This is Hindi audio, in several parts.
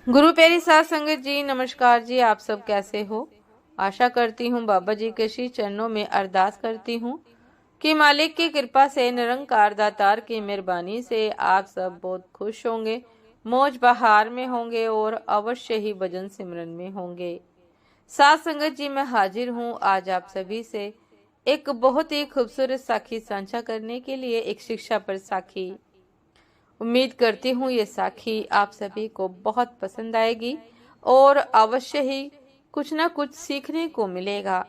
गुरु प्यारी साध संगत जी, नमस्कार जी। आप सब कैसे हो? आशा करती हूँ बाबा जी के श्री चरणों में अरदास करती हूँ कि मालिक की कृपा से, निरंकार दातार की मेहरबानी से आप सब बहुत खुश होंगे, मौज बहार में होंगे और अवश्य ही भजन सिमरन में होंगे। साध संगत जी, मैं हाजिर हूँ आज आप सभी से एक बहुत ही खूबसूरत साखी साझा करने के लिए, एक शिक्षा पर साखी। उम्मीद करती हूँ ये साखी आप सभी को बहुत पसंद आएगी और अवश्य ही कुछ ना कुछ सीखने को मिलेगा।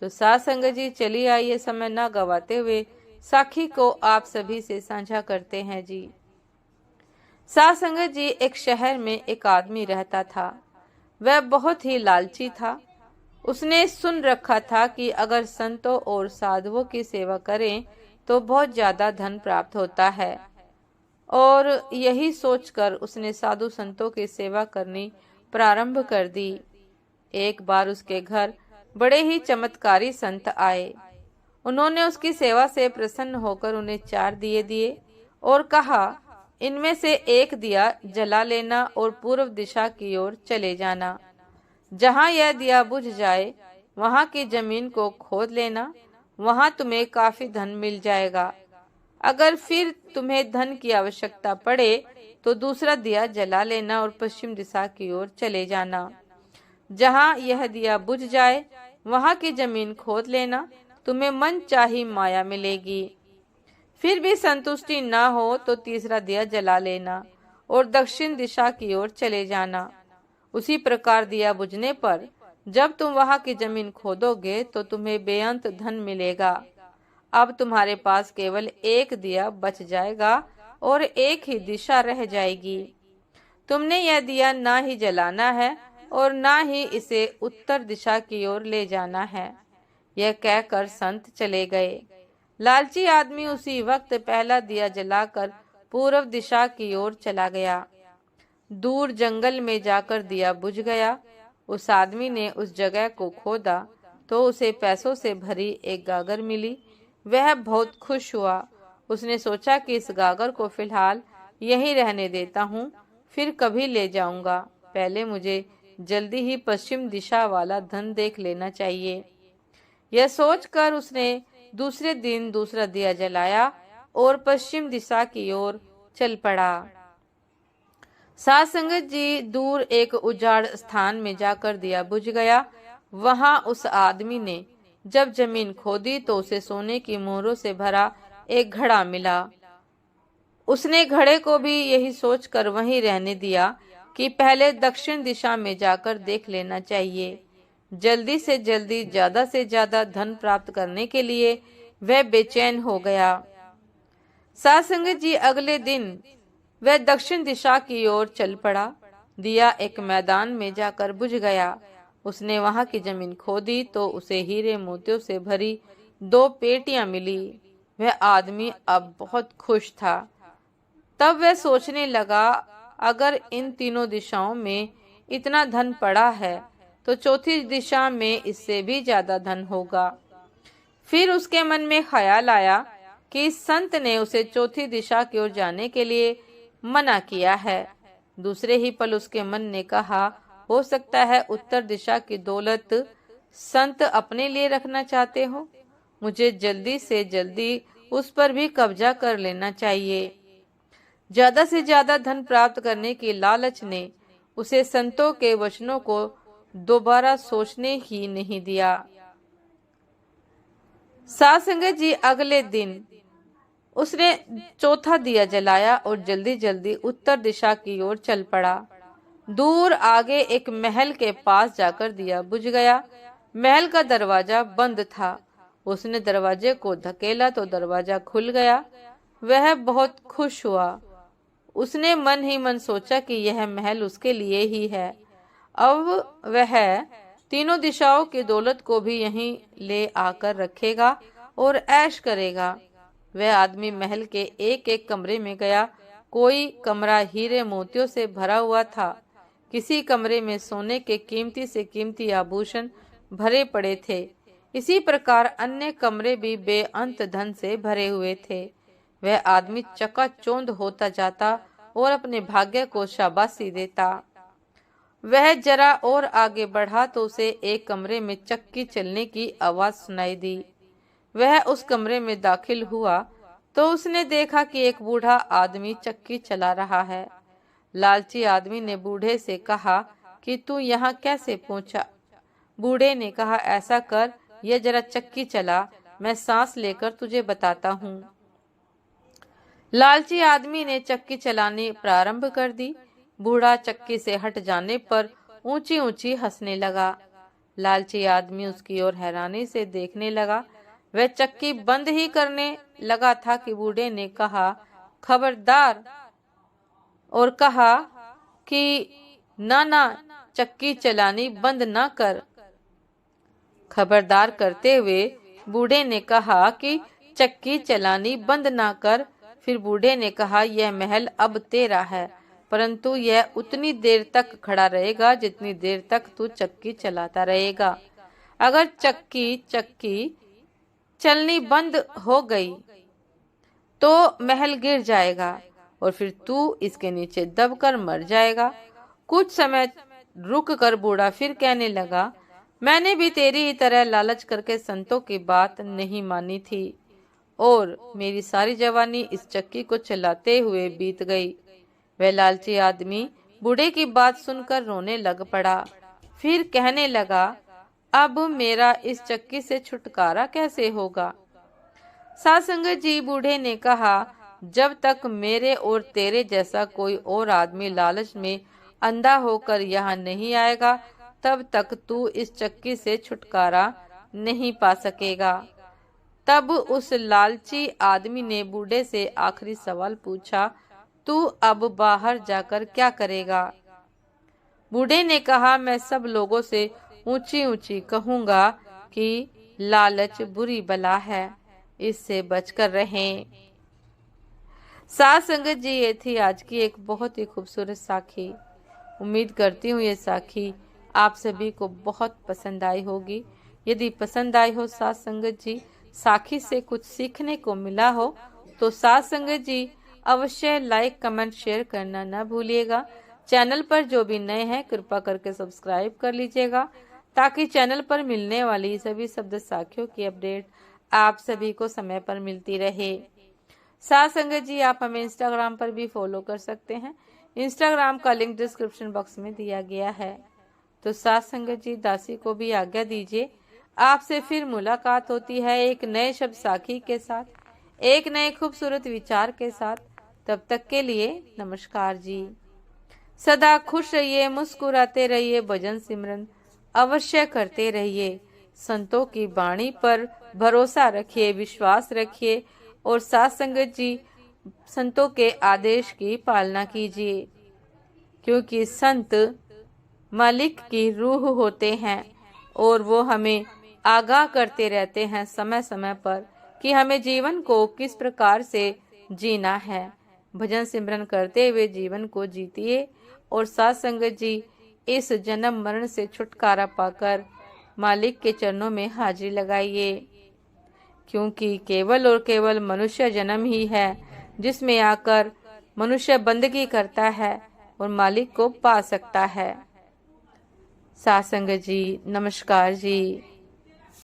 तो साथ संगत जी, चलिए आइए समय ना गवाते हुए साखी को आप सभी से साझा करते हैं जी। साथ संगत जी, एक शहर में एक आदमी रहता था। वह बहुत ही लालची था। उसने सुन रखा था कि अगर संतों और साधुओं की सेवा करें तो बहुत ज्यादा धन प्राप्त होता है, और यही सोचकर उसने साधु संतों की सेवा करनी प्रारंभ कर दी। एक बार उसके घर बड़े ही चमत्कारी संत आए। उन्होंने उसकी सेवा से प्रसन्न होकर उन्हें 4 दिए दिए और कहा, इनमें से एक दिया जला लेना और पूर्व दिशा की ओर चले जाना। जहाँ यह दिया बुझ जाए वहाँ की जमीन को खोद लेना, वहाँ तुम्हें काफी धन मिल जाएगा। अगर फिर तुम्हें धन की आवश्यकता पड़े तो दूसरा दिया जला लेना और पश्चिम दिशा की ओर चले जाना। जहाँ यह दिया बुझ जाए वहाँ की जमीन खोद लेना, तुम्हें मन चाही माया मिलेगी। फिर भी संतुष्टि ना हो तो तीसरा दिया जला लेना और दक्षिण दिशा की ओर चले जाना। उसी प्रकार दिया बुझने पर जब तुम वहाँ की जमीन खोदोगे तो तुम्हें बेअंत धन मिलेगा। अब तुम्हारे पास केवल एक दिया बच जाएगा और एक ही दिशा रह जाएगी। तुमने यह दिया ना ही जलाना है और ना ही इसे उत्तर दिशा की ओर ले जाना है। यह कहकर संत चले गए। लालची आदमी उसी वक्त पहला दिया जलाकर पूर्व दिशा की ओर चला गया। दूर जंगल में जाकर दिया बुझ गया। उस आदमी ने उस जगह को खोदा तो उसे पैसों से भरी एक गागर मिली। वह बहुत खुश हुआ। उसने सोचा कि इस गागर को फिलहाल यहीं रहने देता हूँ, फिर कभी ले जाऊंगा। पहले मुझे जल्दी ही पश्चिम दिशा वाला धन देख लेना चाहिए। यह सोचकर उसने दूसरे दिन दूसरा दिया जलाया और पश्चिम दिशा की ओर चल पड़ा। साध संगत जी, दूर एक उजाड़ स्थान में जाकर दिया बुझ गया। वहां उस आदमी ने जब जमीन खोदी तो उसे सोने की मोहरों से भरा एक घड़ा मिला। उसने घड़े को भी यही सोचकर वहीं रहने दिया कि पहले दक्षिण दिशा में जाकर देख लेना चाहिए। जल्दी से जल्दी ज्यादा से ज्यादा धन प्राप्त करने के लिए वह बेचैन हो गया। साध संगत जी, अगले दिन वह दक्षिण दिशा की ओर चल पड़ा। दिया एक मैदान में जाकर बुझ गया। उसने वहां की जमीन खोदी तो उसे हीरे मोतियों से भरी 2 पेटियां मिली। वह आदमी अब बहुत खुश था। तब वह सोचने लगा, अगर इन तीनों दिशाओं में इतना धन पड़ा है तो चौथी दिशा में इससे भी ज्यादा धन होगा। फिर उसके मन में ख्याल आया कि संत ने उसे चौथी दिशा की ओर जाने के लिए मना किया है। दूसरे ही पल उसके मन ने कहा, हो सकता है उत्तर दिशा की दौलत संत अपने लिए रखना चाहते हो। मुझे जल्दी से जल्दी उस पर भी कब्जा कर लेना चाहिए। ज्यादा से ज्यादा धन प्राप्त करने की लालच ने उसे संतों के वचनों को दोबारा सोचने ही नहीं दिया। साध संगत जी, अगले दिन उसने चौथा दिया जलाया और जल्दी जल्दी उत्तर दिशा की ओर चल पड़ा। दूर आगे एक महल के पास जाकर दिया बुझ गया। महल का दरवाजा बंद था। उसने दरवाजे को धकेला तो दरवाजा खुल गया। वह बहुत खुश हुआ। उसने मन ही मन सोचा कि यह महल उसके लिए ही है। अब वह तीनों दिशाओं की दौलत को भी यहीं ले आकर रखेगा और ऐश करेगा। वह आदमी महल के एक एक कमरे में गया। कोई कमरा हीरे मोतियों से भरा हुआ था। किसी कमरे में सोने के कीमती से कीमती आभूषण भरे पड़े थे। इसी प्रकार अन्य कमरे भी बेअंत धन से भरे हुए थे। वह आदमी चकाचौंध होता जाता और अपने भाग्य को शाबाशी देता। वह जरा और आगे बढ़ा तो उसे एक कमरे में चक्की चलने की आवाज सुनाई दी। वह उस कमरे में दाखिल हुआ तो उसने देखा कि एक बूढ़ा आदमी चक्की चला रहा है। लालची आदमी ने बूढ़े से कहा कि तू यहाँ कैसे पहुंचा? बूढ़े ने कहा, ऐसा कर, ये जरा चक्की चला, मैं सांस लेकर तुझे बताता हूँ। लालची आदमी ने चक्की चलानी प्रारंभ कर दी। बूढ़ा चक्की से हट जाने पर ऊंची ऊंची हंसने लगा। लालची आदमी उसकी ओर हैरानी से देखने लगा। वह चक्की बंद ही करने लगा था कि बूढ़े ने कहा, खबरदार, और कहा कि ना, चक्की चलानी बंद ना कर। खबरदार करते हुए बूढ़े ने कहा कि चक्की चलानी बंद ना कर। फिर बूढ़े ने कहा, यह महल अब तेरा है, परंतु यह उतनी देर तक खड़ा रहेगा जितनी देर तक तू चक्की चलाता रहेगा। अगर चक्की चलनी बंद हो गई तो महल गिर जाएगा और फिर तू इसके नीचे दबकर मर जाएगा। कुछ समय रुक कर बूढ़ा फिर कहने लगा, मैंने भी तेरी ही तरह लालच करके संतों की बात नहीं मानी थी और मेरी सारी जवानी इस चक्की को चलाते हुए बीत गई। वह लालची आदमी बूढ़े की बात सुनकर रोने लग पड़ा। फिर कहने लगा, अब मेरा इस चक्की से छुटकारा कैसे होगा? साधुसंगत जी, बूढ़े ने कहा, जब तक मेरे और तेरे जैसा कोई और आदमी लालच में अंधा होकर यहाँ नहीं आएगा, तब तक तू इस चक्की से छुटकारा नहीं पा सकेगा। तब उस लालची आदमी ने बूढ़े से आखिरी सवाल पूछा, तू अब बाहर जाकर क्या करेगा? बूढ़े ने कहा, मैं सब लोगों से ऊंची ऊंची कहूंगा कि लालच बुरी बला है, इससे बचकर रहें। साथ संगत जी, ये थी आज की एक बहुत ही खूबसूरत साखी। उम्मीद करती हूँ ये साखी आप सभी को बहुत पसंद आई होगी। यदि पसंद आई हो साथ संगत जी, साखी से कुछ सीखने को मिला हो, तो साथ संगत जी अवश्य लाइक, कमेंट, शेयर करना न भूलिएगा। चैनल पर जो भी नए हैं कृपा करके सब्सक्राइब कर लीजिएगा, ताकि चैनल पर मिलने वाली सभी शब्द साखियों की अपडेट आप सभी को समय पर मिलती रहे। साथ संगत जी, आप हमें इंस्टाग्राम पर भी फॉलो कर सकते हैं। इंस्टाग्राम का लिंक डिस्क्रिप्शन बॉक्स में दिया गया है। तो साथ संगत जी, दासी को भी आज्ञा दीजिए। आपसे फिर मुलाकात होती है एक नए शब्द साखी के साथ, एक नए खूबसूरत विचार के साथ। तब तक के लिए नमस्कार जी। सदा खुश रहिए, मुस्कुराते रहिए, भजन सिमरन अवश्य करते रहिए। संतों की वाणी पर भरोसा रखिए, विश्वास रखिए और साथ संगत जी संतों के आदेश की पालना कीजिए, क्योंकि संत मालिक की रूह होते हैं और वो हमें आगाह करते रहते हैं समय समय पर कि हमें जीवन को किस प्रकार से जीना है। भजन सिमरन करते हुए जीवन को जीतिए और साथ संगत जी इस जन्म मरण से छुटकारा पाकर मालिक के चरणों में हाजिरी लगाइए, क्योंकि केवल और केवल मनुष्य जन्म ही है जिसमें आकर मनुष्य बंदगी करता है और मालिक को पा सकता है। साथ संगत जी, नमस्कार जी।